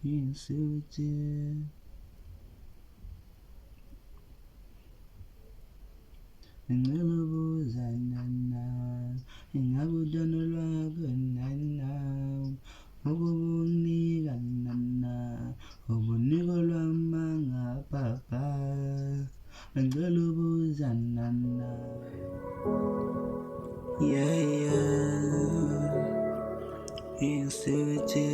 ngisuthi ngicela ukubuza nana, ingabe udano lwakho nana ukubunika nana, ubuniko lwamanga papa, ngicela ukubuza nana, ngisuthi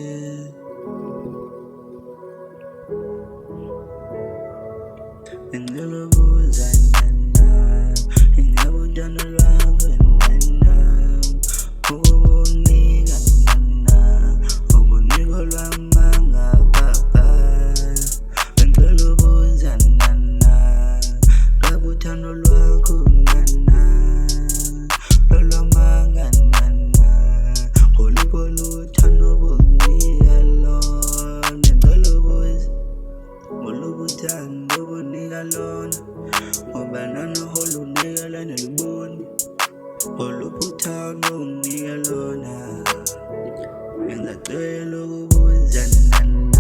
ngicela ukubuza nana, ingabe udano lwakho nana, ukubunika nana, ubuniko lwamanga papa, ngicela ukubuza nana, ngabe uthando lwakho nana, lolwamanga nana, ngoluphi oluthando obunika lona, ngicela ukubuza ngoluphi uthando obunika lona, ngoba nanoholo unikela neliboni, ngoluphi uthando unginika lona, ngisacela ukubuza nana.